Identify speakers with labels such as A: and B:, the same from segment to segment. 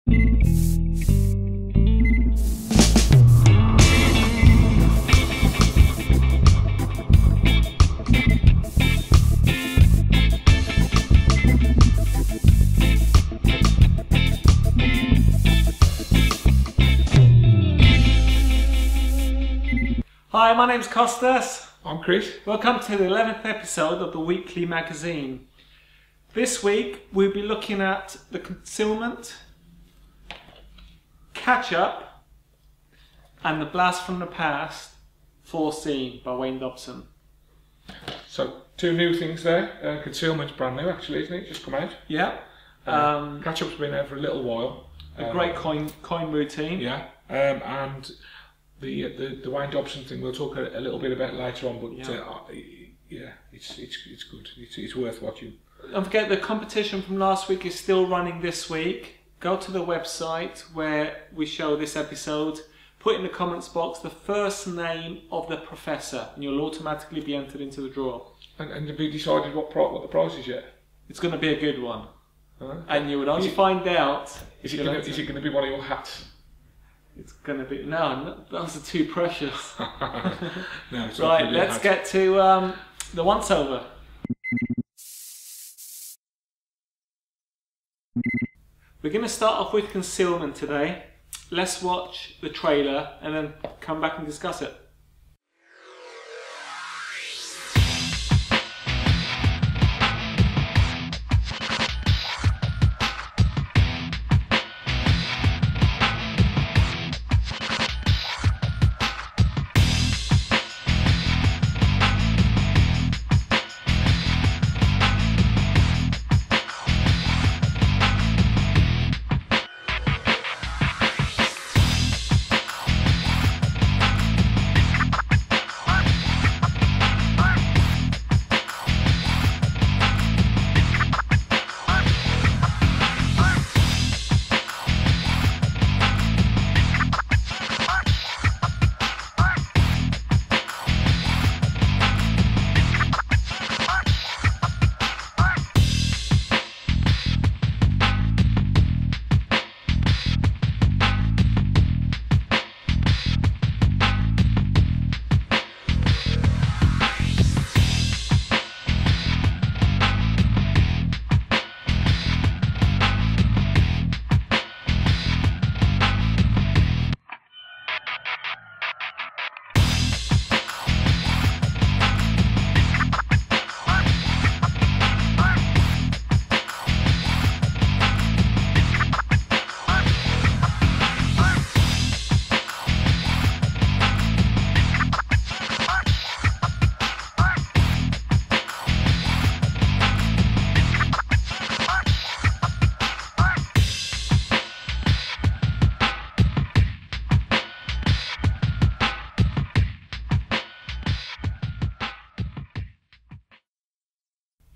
A: Hi, my name's Costas.
B: I'm Chris.
A: Welcome to the 11th episode of the weekly magazine. This week we'll be looking at the Consealment, Catch Up and the Blast from the Past, Fourseen by Wayne Dobson.
B: So, two new things there. Concealment's brand new actually, isn't it? Just come out.
A: Yeah.
B: Catch Up's been out for a little while.
A: A great coin routine.
B: Yeah. And the Wayne Dobson thing we'll talk a little bit about later on, but yeah, it's good. It's worth watching.
A: Don't forget the competition from last week is still running this week. Go to the website where we show this episode, put in the comments box the first name of the professor and you'll automatically be entered into the draw. And
B: have you decided what the prize is yet?
A: It's going to be a good one. And you would only find out...
B: Is it going to be one of your hats?
A: It's going to be... No, those are too precious.
B: No, it's
A: right, let's get to the once-over. We're going to start off with Concealment today. Let's watch the trailer and then come back and discuss it.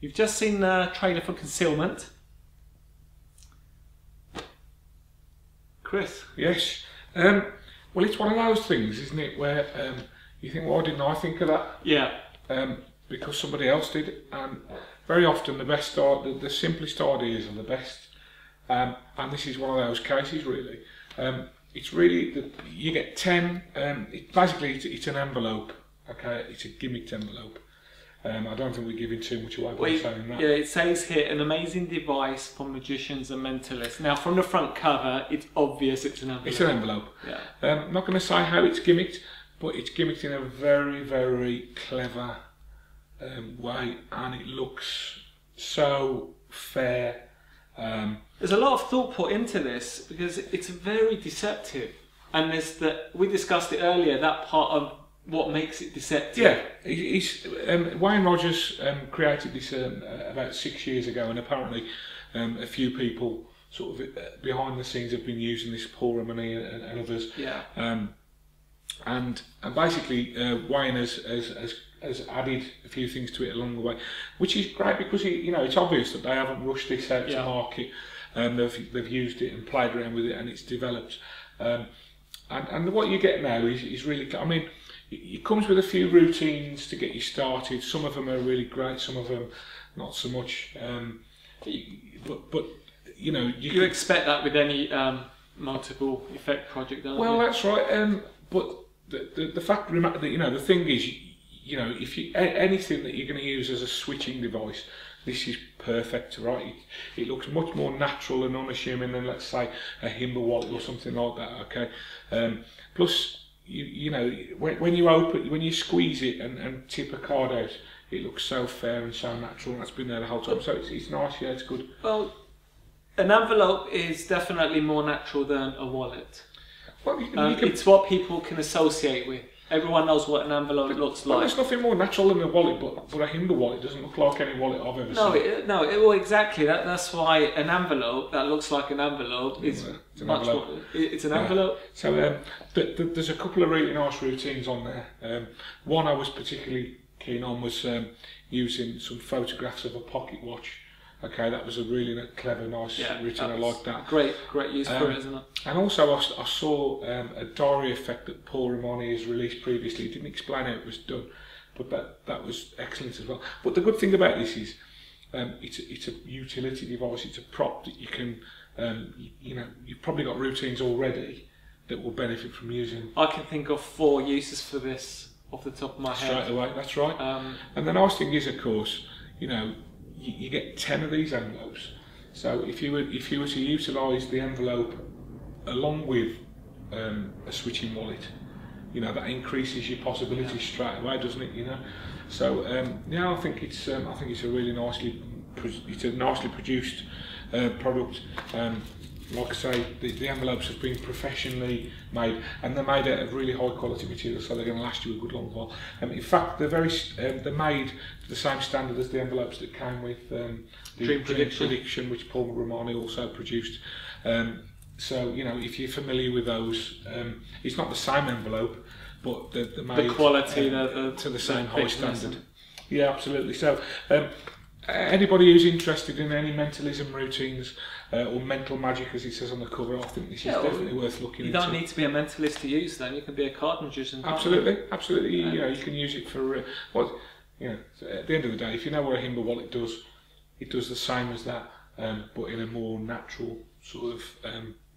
A: You've just seen the trailer for Concealment. Chris?
B: Yes. Well, it's one of those things, isn't it, where you think, why didn't I think of that?
A: Yeah.
B: Because somebody else did. And very often the simplest ideas are the best. And this is one of those cases, really. It's really, you get 10, basically it's an envelope, okay? It's a gimmicked envelope. I don't think we're giving too much away by saying that.
A: Yeah, it says here, an amazing device for magicians and mentalists. Now, from the front cover, it's obvious it's an envelope.
B: It's an envelope.
A: Yeah.
B: I'm not going to say how it's gimmicked, but it's gimmicked in a very, very clever way, and it looks so fair.
A: There's a lot of thought put into this because it's very deceptive. And there's we discussed it earlier, that part of what makes it deceptive.
B: Yeah, Wayne Rogers created this about 6 years ago, and apparently a few people sort of behind the scenes have been using this, Paul Romani and others.
A: Yeah.
B: And basically Wayne has added a few things to it along the way, which is great because it's obvious that they haven't rushed this out to market. They've used it and played around with it, and it's developed. And what you get now is really, I mean, it comes with a few routines to get you started. Some of them are really great, some of them not so much. But
A: you expect that with any multiple effect project, don't you?
B: Well, that's right. But the fact that the thing is, if anything that you're going to use as a switching device, this is perfect, right? It looks much more natural and unassuming than, let's say, a Himba wallet or something like that. Okay. Plus, when you squeeze it and tip a card out, it looks so fair and so natural, and that's been there the whole time. So it's nice. Yeah, it's good.
A: Well, an envelope is definitely more natural than a wallet.
B: Well,
A: it's what people can associate with. Everyone knows what an envelope looks like.
B: There's nothing more natural than a wallet, but a Himba wallet doesn't look like any wallet I've ever seen.
A: Well, exactly. That's why an envelope that looks like an envelope is much more. It's an envelope.
B: So there's a couple of really nice routines on there. One I was particularly keen on was using some photographs of a pocket watch. Okay, that was a really clever, nice routine. I like that.
A: Great use for it, isn't it?
B: And also, I saw a diary effect that Paul Romani has released previously. He didn't explain how it was done, but that was excellent as well. But the good thing about this is, it's a utility device. It's a prop that you can, you've probably got routines already that will benefit from using.
A: I can think of 4 uses for this off the top of my head.
B: Straight away, that's right. And the nice thing is, of course, you get 10 of these envelopes. So if you were to utilise the envelope along with a switching wallet, that increases your possibilities straight away, doesn't it? So I think it's a really nicely produced product. Like I say, the envelopes have been professionally made, and they're made out of really high quality material, so they're going to last you a good long while. In fact, they're made to the same standard as the envelopes that came with the Dream Prediction, which Paul Romani also produced. So if you're familiar with those, it's not the same envelope, but they're made
A: the quality
B: to the same high standard. Yeah, absolutely. So anybody who's interested in any mentalism routines or mental magic, as it says on the cover, I think this is definitely worth looking into.
A: You don't need to be a mentalist to use them. You can be a card magician.
B: Absolutely. You can use it for at the end of the day, if you know what a Himba wallet does, it does the same as that, but in a more natural sort of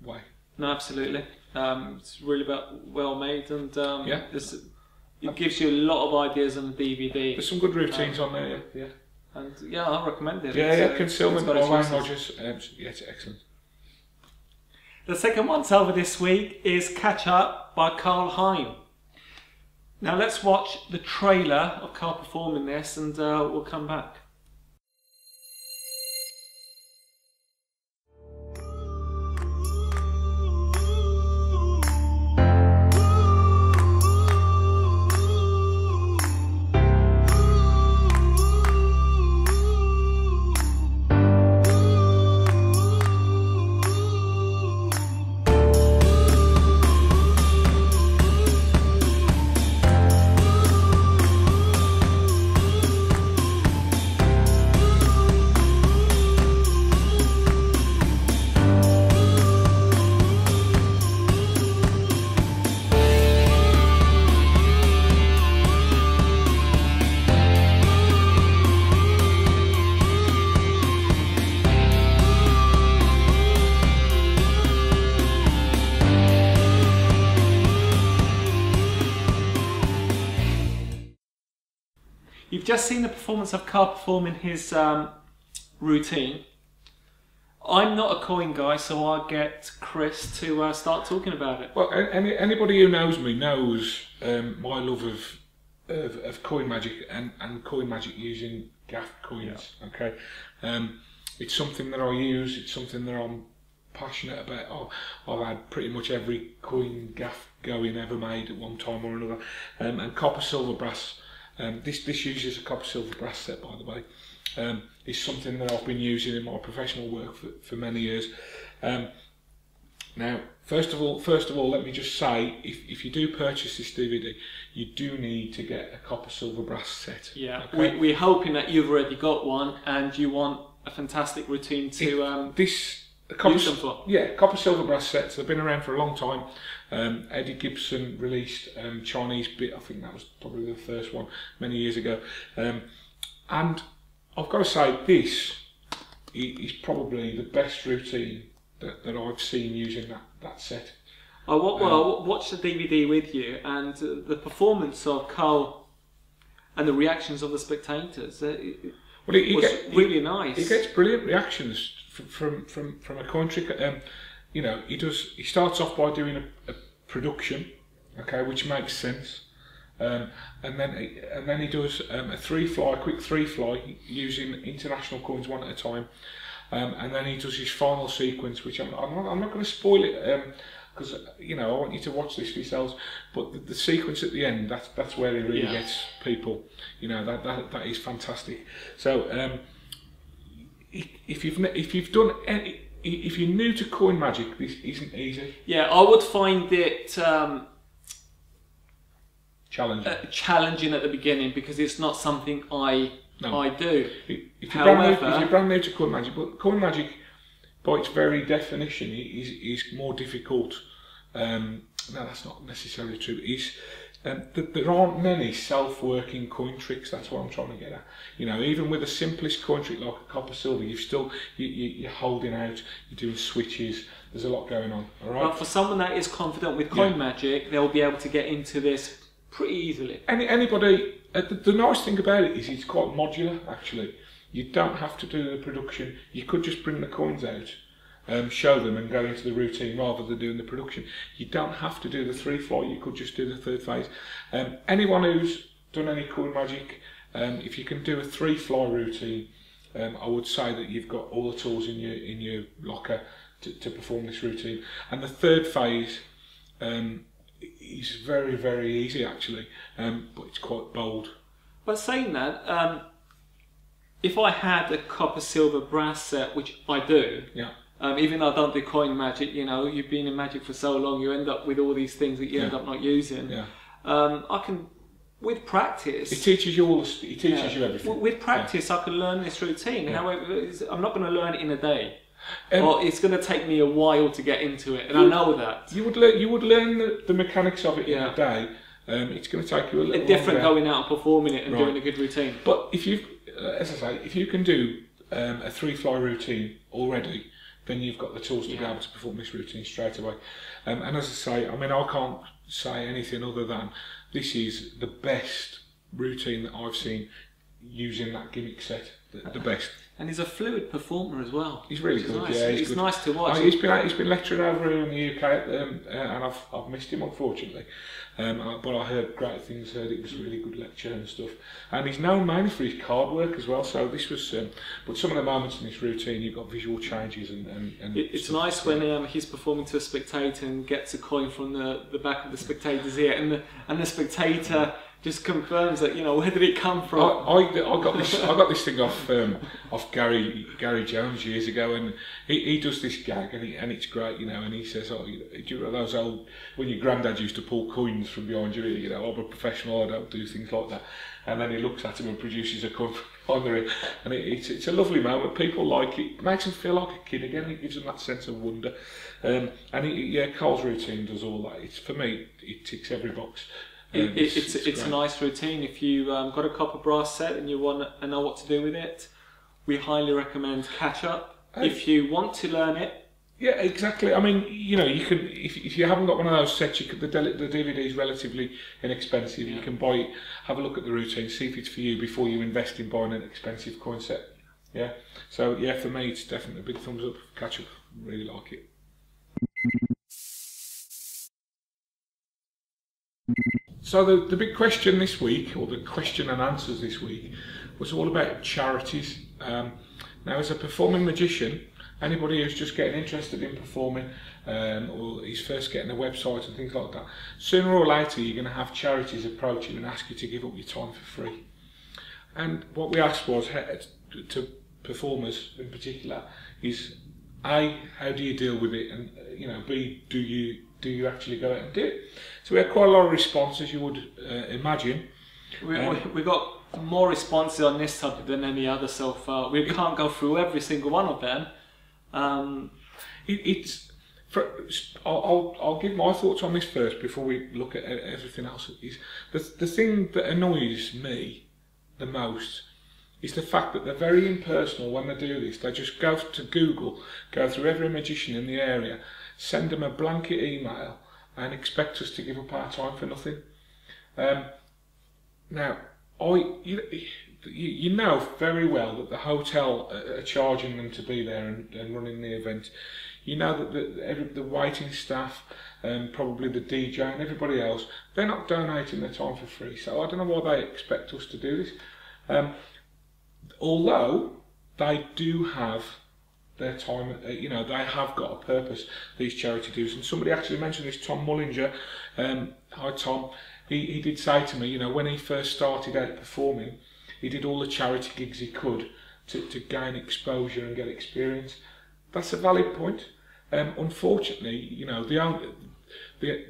B: way.
A: No, absolutely. It's really well made, and it gives you a lot of ideas on the DVD.
B: There's some good routines on there. Yeah.
A: And I recommend it.
B: Concealment by Wayne Rogers. It's excellent.
A: The second once over this week is Catch Up by Karl Heinz. Now let's watch the trailer of Karl performing this, and we'll come back. You've just seen the performance of Karl performing his routine. I'm not a coin guy, so I'll get Chris to start talking about it.
B: Well, anybody who knows me knows my love of coin magic and coin magic using gaff coins. Yeah. Okay, it's something that I use. It's something that I'm passionate about. I've had pretty much every coin gaff going ever made at one time or another, and copper, silver, brass. This uses a copper silver brass set, by the way. It's something that I've been using in my professional work for many years. Now, first of all, let me just say, if you do purchase this DVD, you do need to get a copper silver brass set.
A: Yeah, okay? We're hoping that you've already got one and you want a fantastic routine to use them for.
B: Yeah, copper silver brass sets. They've been around for a long time. Eddie Gibson released Chinese bit. I think that was probably the first one many years ago. And I've got to say, this is probably the best routine that I've seen using that set.
A: I watched the DVD with you, and the performance of Karl and the reactions of the spectators was really nice.
B: He gets brilliant reactions from a coin trick. You know, he starts off by doing a production, okay, which makes sense. And then he does a quick three fly using international coins one at a time, and then he does his final sequence, which I'm not going to spoil it because you know I want you to watch this for yourselves. But the sequence at the end, that's where he really gets people. You know, that is fantastic. So if you're new to coin magic, this isn't easy.
A: Yeah, I would find it. Challenging at the beginning because it's not something I do.
B: If you're brand new to coin magic, but coin magic, by its very definition, is more difficult. No, that's not necessarily true. There aren't many self-working coin tricks. That's what I'm trying to get at. You know, even with the simplest coin trick like a copper silver, you're holding out, you're doing switches. There's a lot going on. All right.
A: But for someone that is confident with coin magic, they'll be able to get into this pretty easily.
B: Anybody. The nice thing about it is it's quite modular. Actually, you don't have to do the production. You could just bring the coins out, show them, and go into the routine rather than doing the production. You don't have to do the three fly. You could just do the third phase. Anyone who's done any coin magic, if you can do a three fly routine, I would say that you've got all the tools in your locker to perform this routine. And the third phase. It's very, very easy actually, but it's quite bold.
A: But saying that, if I had a copper, silver, brass set, which I do, even though I don't do coin magic, you know, you've been in magic for so long, you end up with all these things that you end up not using. I can, with practice,
B: it teaches you It teaches you everything.
A: With practice, I can learn this routine. However, I'm not going to learn it in a day. Or it's going to take me a while to get into it, and I know that. You would
B: learn the mechanics of it in a day. It's going to take you a little
A: different going out and performing it and doing a good routine.
B: But if you, as I say, if you can do a three fly routine already, then you've got the tools to be able to perform this routine straight away. And as I say, I mean, I can't say anything other than this is the best routine that I've seen using that gimmick set. The best.
A: And he's a fluid performer as well.
B: He's really good.
A: Nice.
B: Yeah,
A: he's good. Nice to watch.
B: He's been lecturing over here in the UK, and I've missed him unfortunately. But I heard great things. Heard it was a really good lecture and stuff. And he's known mainly for his card work as well. So this was, but some of the moments in this routine, you've got visual changes and
A: it's nice when he's performing to a spectator and gets a coin from the back of the spectator's ear, and the spectator just confirms that, you know, where did it come from?
B: I got this thing off Gary Jones years ago, and he does this gag, and it's great, you know. And he says, "Oh, do you know those old when your granddad used to pull coins from behind your ear? You know, I'm a professional. I don't do things like that." And then he looks at him and produces a coin on their ear, and it's a lovely moment. People like it. It makes them feel like a kid again. It gives them that sense of wonder. And Karl's routine does all that. It's, for me, it ticks every box.
A: It's a nice routine. If you got a copper brass set and you want to know what to do with it, we highly recommend Catch Up. If you want to learn it.
B: Yeah, exactly. I mean, you know, you can if you haven't got one of those sets, the DVD is relatively inexpensive. You can buy it, have a look at the routine, see if it's for you before you invest in buying an expensive coin set. Yeah. So yeah, for me, it's definitely a big thumbs up. Catch Up. Really like it. So the big question this week, or the question and answers this week, was all about charities. Now, as a performing magician, anybody who's just getting interested in performing, or is first getting a website and things like that, sooner or later you're going to have charities approach you and ask you to give up your time for free. And what we asked was, to performers in particular, is A, how do you deal with it, and you know, B, do you actually go out and do it? So we had quite a lot of response, as you would imagine.
A: We got more responses on this topic than any other so far. We can't go through every single one of them.
B: I'll give my thoughts on this first before we look at everything else. The thing that annoys me the most is the fact that they're very impersonal when they do this. They just go to Google, go through every magician in the area, send them a blanket email and expect us to give up our time for nothing. Now, you know very well that the hotel are charging them to be there and running the event. You know that the waiting staff, probably the DJ and everybody else, they're not donating their time for free. So I don't know why they expect us to do this. Although they do have their time, you know, they have got a purpose, these charity dues. And somebody actually mentioned this, Tom Mullinger. Hi Tom. He did say to me, you know, when he first started out performing, he did all the charity gigs he could to gain exposure and get experience. That's a valid point. Unfortunately, you know,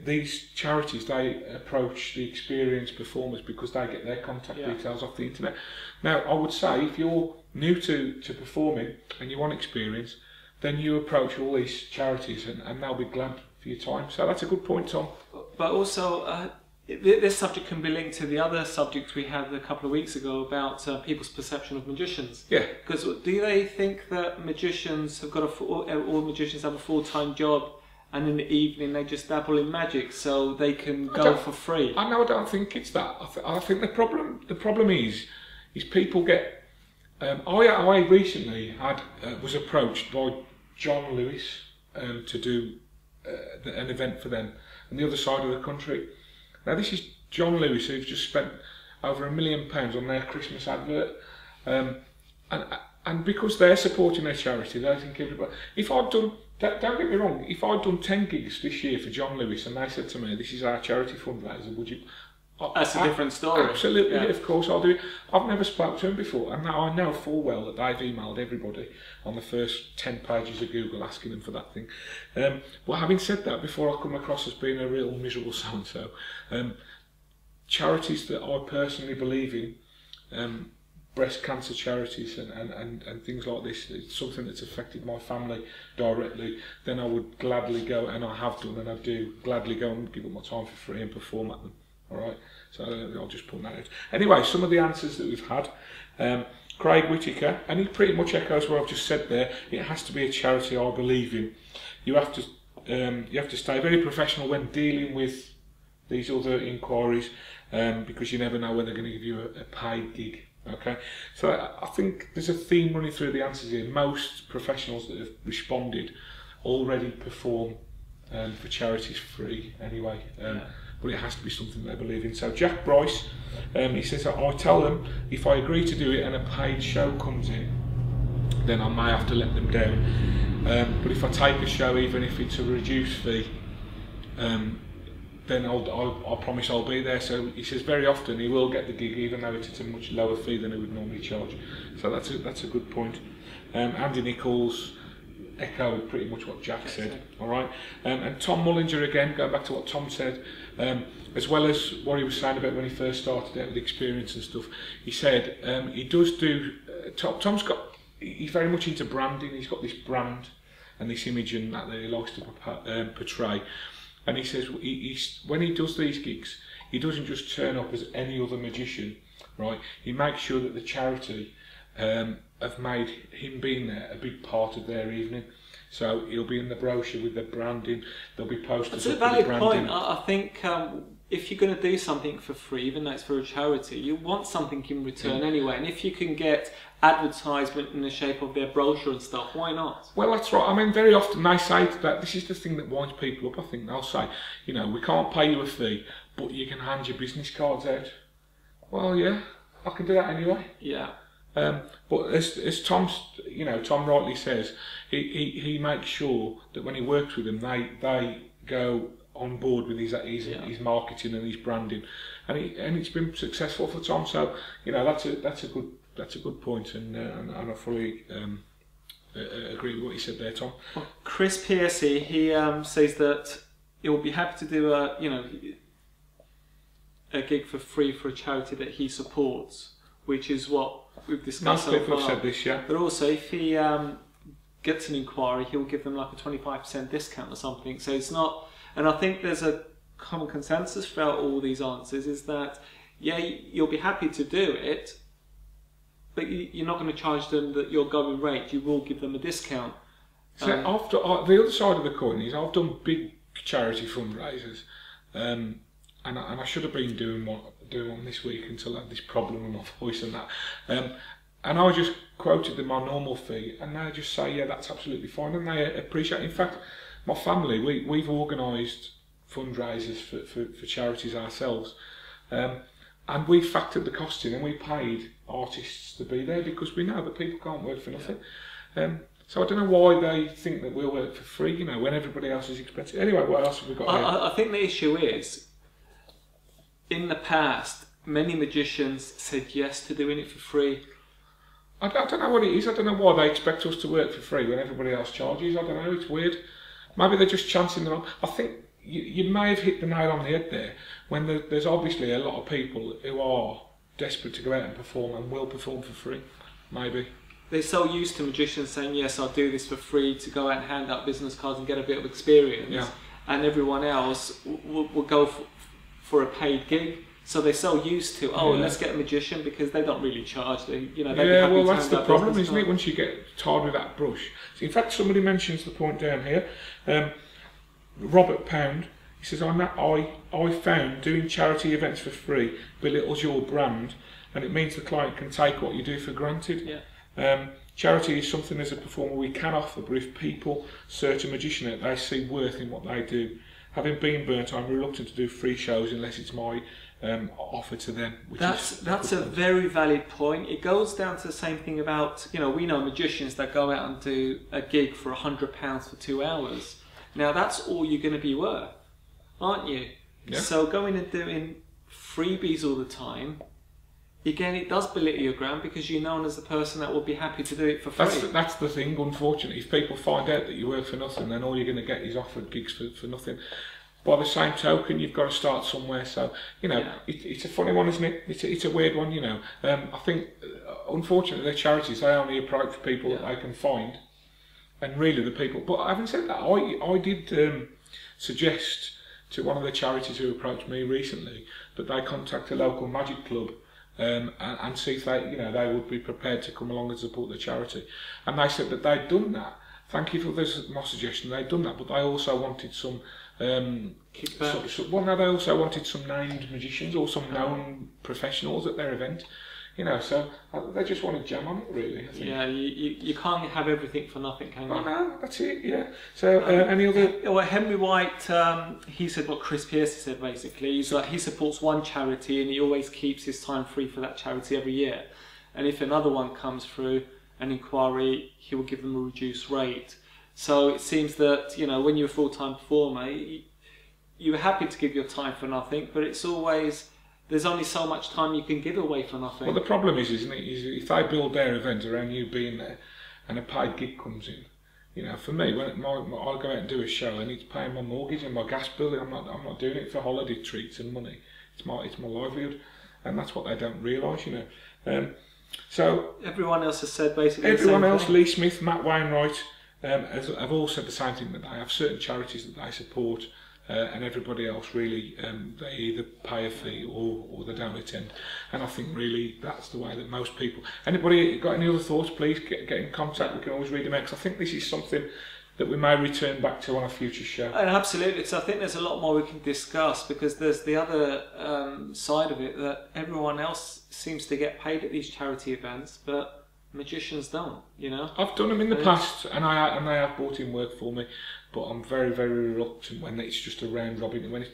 B: these charities, they approach the experienced performers because they get their contact details off the internet. Now, I would say if you're new to performing and you want experience, then you approach all these charities and they'll be glad for your time. So that's a good point, Tom.
A: But also, this subject can be linked to the other subject we had a couple of weeks ago about people's perception of magicians.
B: Yeah.
A: Because do they think that magicians have got all magicians have a full-time job, and in the evening they just dabble in magic so they can go for free?
B: I don't think it's that. I think the problem is people get. I recently was approached by John Lewis to do an event for them on the other side of the country. Now this is John Lewis, who's just spent over £1 million on their Christmas advert, and because they're supporting their charity, they think everybody. If I'd done, don't get me wrong, if I'd done 10 gigs this year for John Lewis and they said to me, "This is our charity fundraiser, would you?"
A: That's a different story.
B: Absolutely, of course I'll do it. I've never spoken to him before, and now I know full well that they've emailed everybody on the first 10 pages of Google asking them for that thing. But having said that, before I come across as being a real miserable so-and-so, charities that I personally believe in, breast cancer charities and things like this, it's something that's affected my family directly, then I would gladly go, and I have done, and I do gladly go and give up my time for free and perform at them. Alright, so I'll just put that out. Anyway, some of the answers that we've had. Craig Whittaker, and he pretty much echoes what I've just said there. It has to be a charity I believe in. You have to stay very professional when dealing with these other inquiries, because you never know when they're going to give you a paid gig. Okay, so I think there's a theme running through the answers here. Most professionals that have responded already perform for charities free anyway. But it has to be something they believe in. So Jack Bryce, he says, I tell them if I agree to do it and a paid show comes in, then I may have to let them down. But if I take a show, even if it's a reduced fee, then I promise I'll be there. So he says very often he will get the gig, even though it's at a much lower fee than he would normally charge. So that's a good point. Andy Nichols echoed pretty much what Jack said. All right, and Tom Mullinger again, going back to what Tom said, as well as what he was saying about when he first started out with experience and stuff. He said he does do. He's very much into branding. He's got this brand and this image and that he likes to portray. And he says when he does these gigs, he doesn't just turn up as any other magician, right? He makes sure that the charity have made him being there a big part of their evening. So he'll be in the brochure with the branding. There'll be posters.
A: That's a valid point. I think if you're going to do something for free, even though it's for a charity, you want something in return anyway. And if you can get advertisement in the shape of their brochure and stuff, why not?
B: Well, that's right. I mean, very often they say that this is the thing that winds people up. I think they'll say, you know, we can't pay you a fee, but you can hand your business cards out. Well, yeah, I can do that anyway.
A: Yeah.
B: But as Tom rightly says, he makes sure that when he works with them, they go on board with his marketing and his branding, and it's been successful for Tom. So you know that's a good point, and I fully agree with what you said there, Tom.
A: Well, Chris Piercy, he says that he will be happy to do a gig for free for a charity that he supports, which is what we've discussed so far.
B: Have said this, yeah.
A: But also, if he gets an inquiry, he'll give them like a 25% discount or something. So it's not, and I think there's a common consensus throughout all these answers is that, yeah, you'll be happy to do it, but you're not going to charge them your going rate. You will give them a discount.
B: So the other side of the coin is I've done big charity fundraisers, and I should have been doing one this week until I had this problem with my voice and that. And I just quoted them my normal fee, and they just say, yeah, that's absolutely fine, and they appreciate it. In fact, my family, we've organised fundraisers for charities ourselves, and we factored the cost in, and we paid artists to be there because we know that people can't work for nothing. So I don't know why they think that we'll work for free, you know, when everybody else is expensive. Anyway, what else have we got here?
A: I think the issue is, in the past, many magicians said yes to doing it for free.
B: I don't know what it is. I don't know why they expect us to work for free when everybody else charges. I don't know, it's weird. Maybe they're just chancing them on. I think you may have hit the nail on the head there, when there's obviously a lot of people who are desperate to go out and perform and will perform for free, maybe.
A: They're so used to magicians saying, yes, I'll do this for free, to go out and hand out business cards and get a bit of experience.
B: Yeah. And
A: everyone else will go for a paid gig. So they're so used to, let's get a magician, because they don't really charge. They'd be happy
B: well,
A: to
B: that's the problem, isn't it? Once you get tired with that brush. In fact, somebody mentions the point down here. Robert Pound, he says, I found doing charity events for free belittles your brand, and it means the client can take what you do for granted.
A: Yeah.
B: Charity is something as a performer we can offer, but if people search a magician out, they see worth in what they do. Having been burnt, I'm reluctant to do free shows unless it's my offer to them.
A: That's a very valid point. It goes down to the same thing about, we know magicians that go out and do a gig for £100 for 2 hours. Now that's all you're going to be worth, aren't you?
B: Yeah.
A: So going and doing freebies all the time, again, it does belittle your brand, because you're known as the person that will be happy to do it for free.
B: That's the thing, unfortunately. If people find out that you work for nothing, then all you're going to get is offered gigs for nothing. By the same token, you've got to start somewhere. So, it's a funny one, isn't it? It's a weird one, I think, unfortunately, the charities, they only approach people that they can find. And really the people... But having said that, I did suggest to one of the charities who approached me recently that they contact a local magic club and see if they would be prepared to come along and support the charity. And they said that they'd done that. Thank you for my suggestion. They'd done that, but they also wanted some kickback. They also wanted some named magicians or some known professionals at their event. So they just want to jam on it, really, I think.
A: Yeah, you can't have everything for nothing, can you?
B: Oh no, that's it, yeah. So any other...
A: Well, Henry White, he said what Chris Pierce said, basically. He's like, he supports one charity and he always keeps his time free for that charity every year. And if another one comes through, an inquiry, he will give them a reduced rate. So it seems that, when you're a full-time performer, you're happy to give your time for nothing, but it's always... There's only so much time you can give away for nothing.
B: Well, the problem is if they build their event around you being there and a paid gig comes in, for me, when I'll go out and do a show, I need to pay my mortgage and my gas bill. I'm not doing it for holiday treats and money. It's my livelihood, and that's what they don't realise, So
A: everyone else has said basically
B: everyone
A: the same
B: else,
A: thing.
B: Lee Smith, Matt Wainwright, have all said the same thing, that they have certain charities that they support. And everybody else really, they either pay a fee or they don't attend. And I think really that's the way that most people... Anybody got any other thoughts, please get in contact. We can always read them out, because I think this is something that we may return back to on a future show.
A: And absolutely, so I think there's a lot more we can discuss, because there's the other side of it, that everyone else seems to get paid at these charity events, but magicians don't,
B: I've done them in the past, and they have brought in work for me, but I'm very, very reluctant when it's just a round robin, when it's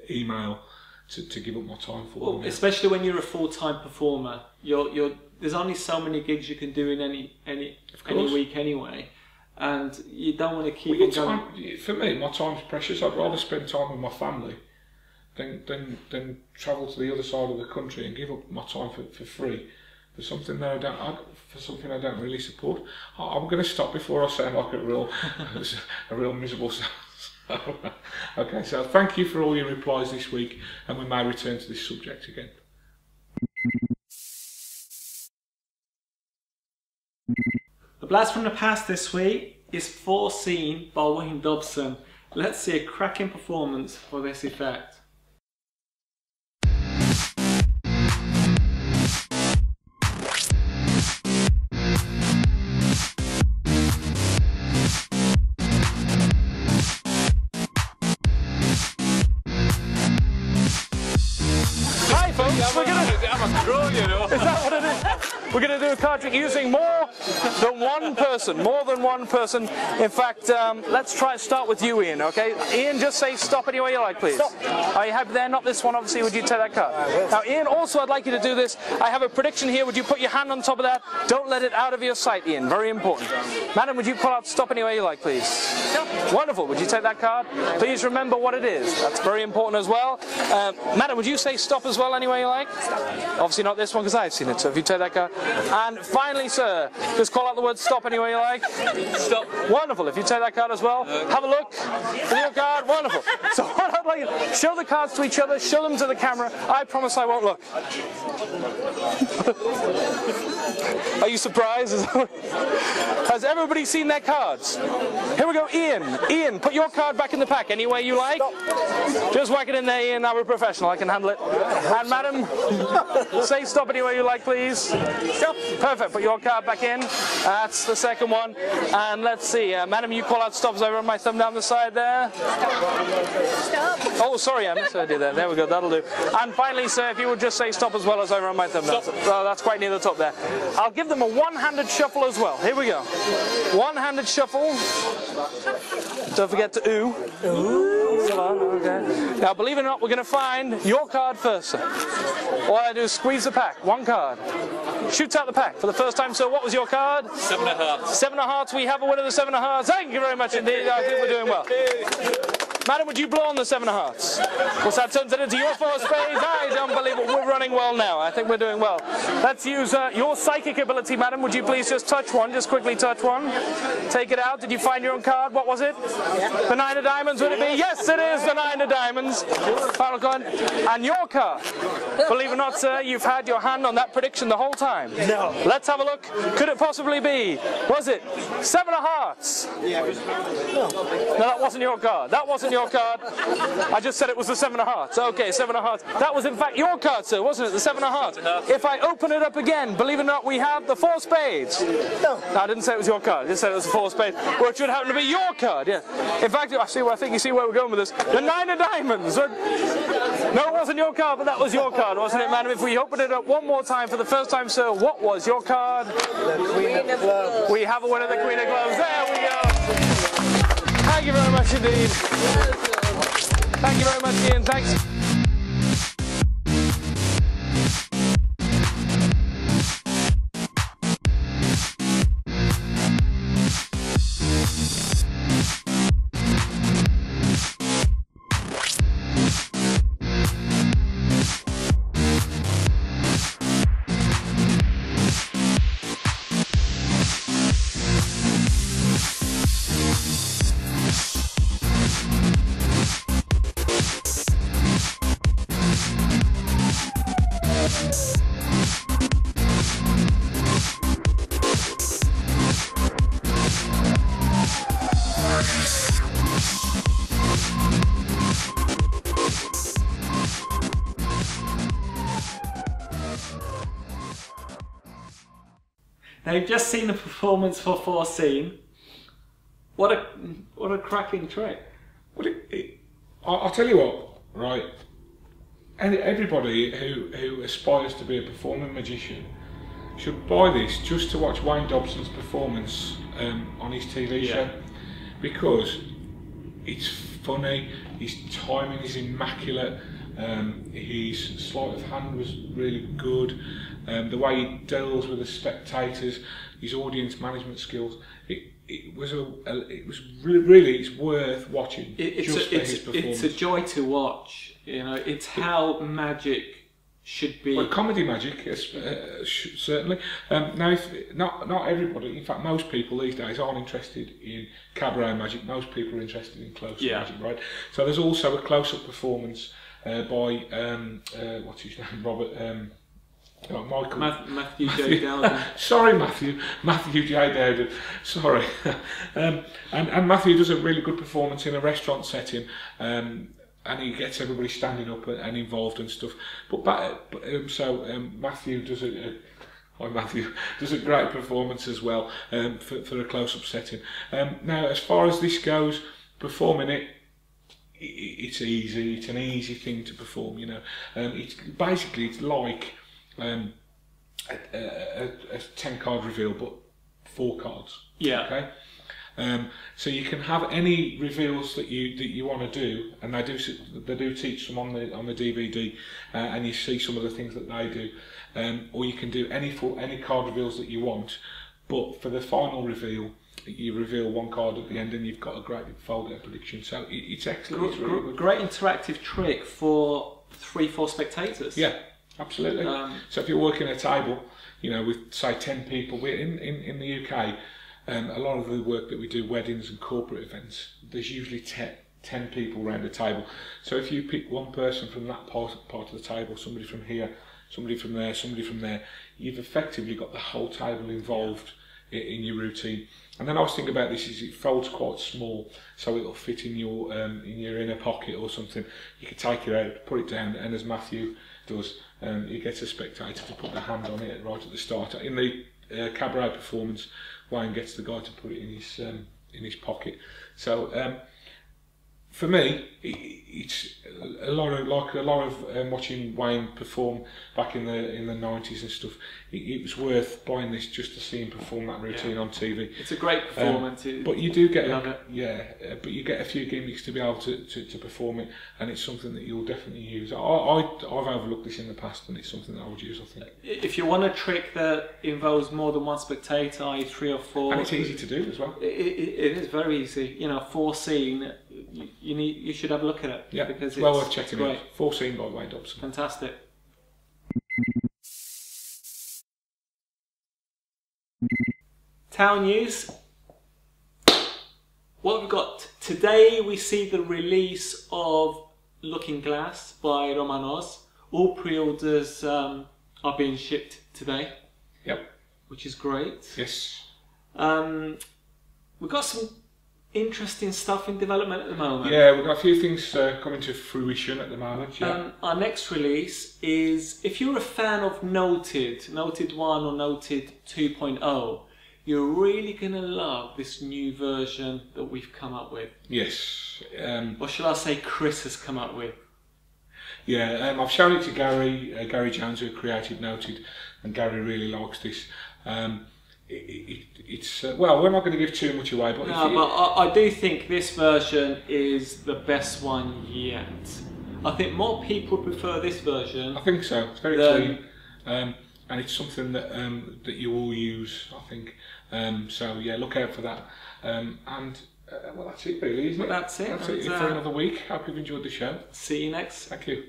B: email to give up my time for them.
A: Especially when you're a full-time performer, there's only so many gigs you can do in any week anyway, and you don't want to keep on going.
B: For me, my time's precious. I'd rather spend time with my family than travel to the other side of the country and give up my time for free. For something that I don't really support. I'm going to stop before I sound like a real miserable self. Okay, so thank you for all your replies this week, and we may return to this subject again.
A: The blast from the past this week is Fourseen by Wayne Dobson. Let's see a cracking performance for this effect.
C: I'm a crow, you know.
D: Is that what it is? We're going to do a card trick using more than one person. More than one person. In fact, let's start with you, Ian, okay? Ian, just say stop anywhere you like, please. Stop. Are you happy there? Not this one, obviously. Would you take that card? Now, Ian, also, I'd like you to do this. I have a prediction here. Would you put your hand on top of that? Don't let it out of your sight, Ian. Very important. Madam, would you call out stop anywhere you like, please? Stop. Wonderful. Would you take that card? Please remember what it is. That's very important as well. Madam, would you say stop as well anywhere you like? Stop. Obviously not this one because I've seen it, so if you take that card. And finally, sir, just call out the word stop anywhere you like.
C: Stop.
D: Wonderful. If you take that card as well, have a look with your card. Wonderful. So what I'd like you to show the cards to each other, show them to the camera. I promise I won't look. Are you surprised? Has everybody seen their cards? Here we go, Ian. Ian, put your card back in the pack any way you like. Stop. Just whack it in there, Ian. I'm a professional. I can handle it. And madam, say stop anywhere you like, please. Stop. Perfect. Put your card back in. That's the second one. And let's see. Madam, you call out stops. I run my thumb down the side there.
E: Stop.
D: Oh, sorry, I misheard you there. There we go. That'll do. And finally, sir, if you would just say stop as well as I run my thumb down. Oh, that's quite near the top there. I'll give them a one-handed shuffle as well. Here we go. One-handed shuffle. Don't forget to ooh. Ooh. Okay. Now, believe it or not, we're going to find your card first, sir. All I do is squeeze the pack. One card. Shoots out the pack for the first time. So, what was your card?
C: 7 of hearts.
D: 7 of hearts. We have a winner of the 7 of hearts. Thank you very much indeed. I think we're doing well. Madam, would you blow on the 7 of hearts? Once that turns it into your 4 spades, I don't believe it. We're running well now. I think we're doing well. Let's use your psychic ability, madam. Would you please just touch one? Just quickly touch one. Take it out. Did you find your own card? What was it? Yeah. The 9 of diamonds, would it be? Yes, it is the 9 of diamonds. Final card. And your card. Believe it or not, sir, you've had your hand on that prediction the whole time.
F: No.
D: Let's have a look. Could it possibly be? Was it 7 of hearts?
F: Yeah.
D: No, that wasn't your card. That wasn't your card. I just said it was the 7 of hearts. Okay, 7 of hearts. That was in fact your card, sir, wasn't it? The 7 of hearts. If I open it up again, believe it or not, we have the 4 spades. No, I didn't say it was your card. I just said it was the 4 spades, which would happen to be your card. Yeah. In fact, I think you see where we're going with this. The 9 of diamonds. No, it wasn't your card, but that was your card, wasn't it, madam? If we open it up one more time for the first time, sir, what was your card?
F: The Queen of Clubs.
D: We have a winner, the Queen of Clubs. There we go. Thank you very much indeed. Thank you very much, Ian. Thanks.
A: Now you've just seen the performance for Fourseen. What a cracking trick!
B: Well, I'll tell you what, right? And everybody who aspires to be a performing magician should buy this just to watch Wayne Dobson's performance on his TV show, because it's funny. His timing is immaculate. His sleight of hand was really good. The way he deals with the spectators, his audience management skills, it was really it's worth watching. His performance.
A: It's a joy to watch. You know, it's how magic should be.
B: Well, comedy magic, certainly. Now, not everybody. In fact, most people these days aren't interested in cabaret magic. Most people are interested in close-up magic, right? So there's also a close-up performance by what's his name, Robert. Michael.
A: Matthew J. Dowden.
B: Sorry, Matthew J. Dowden. Sorry. And Matthew does a really good performance in a restaurant setting, and he gets everybody standing up and involved and stuff. Matthew does does a great performance as well for a close-up setting. Now, as far as this goes, performing it's it's easy. It's an easy thing to perform. You know, it's basically it's like a 10-card reveal, but 4 cards.
A: Yeah.
B: Okay. So you can have any reveals that you want to do, and they do teach them on the DVD, and you see some of the things that they do, or you can do any card reveals that you want, but for the final reveal, you reveal 1 card at the end, and you've got a great fold-out prediction. So it's excellent. It's really good.
A: Great interactive trick for 3-4 spectators.
B: Yeah, absolutely. So if you're working a table, you know, with say 10 people, we're in the UK. A lot of the work that we do, weddings and corporate events, there's usually 10 people around the table. So if you pick one person from that part of the table, somebody from here, somebody from there, somebody from there, you've effectively got the whole table involved in your routine. And the nice thing about this is it folds quite small, so it'll fit in your inner pocket or something. You can take it out, put it down, and as Matthew does, you get a spectator to put their hand on it right at the start. In the cabaret performance, Wayne gets the guy to put it in his pocket. So for me, it's a lot of watching Wayne perform back in the 90s and stuff. It was worth buying this just to see him perform that routine on TV.
A: It's a great performance.
B: But you do get
A: but
B: you get a few gimmicks to be able to perform it, and it's something that you'll definitely use. I've overlooked this in the past, and it's something that I would use, I think.
A: If you want a trick that involves more than 1 spectator, i.e. 3 or 4,
B: and it's easy to do as well.
A: It is very easy. You know, Fourseen. You should have a look at it.
B: Yeah,
A: because
B: it's well worth checking out. Fourseen by Wayne Dobson.
A: Fantastic. Town news. What we've got today, we see the release of Looking Glass by Romanos. All pre-orders are being shipped today.
B: Yep.
A: Which is great.
B: Yes.
A: We've got some interesting stuff in development at the moment.
B: Yeah, we've got a few things coming to fruition at the moment. Yeah.
A: Our next release is, if you're a fan of Noted 1 or Noted 2.0, you're really going to love this new version that we've come up with.
B: Yes.
A: Or shall I say Chris has come up with?
B: Yeah, I've shown it to Gary Jones, who created Noted, and Gary really likes this. It's well, we're not going to give too much away, but
A: I do think this version is the best one yet. I think more people prefer this version.
B: I think so. It's very clean, and it's something that that you all use, I think. So yeah, look out for that. Well, that's it really, isn't it?
A: That's it.
B: That's it for another week. Hope you've enjoyed the show.
A: See you next.
B: Thank you.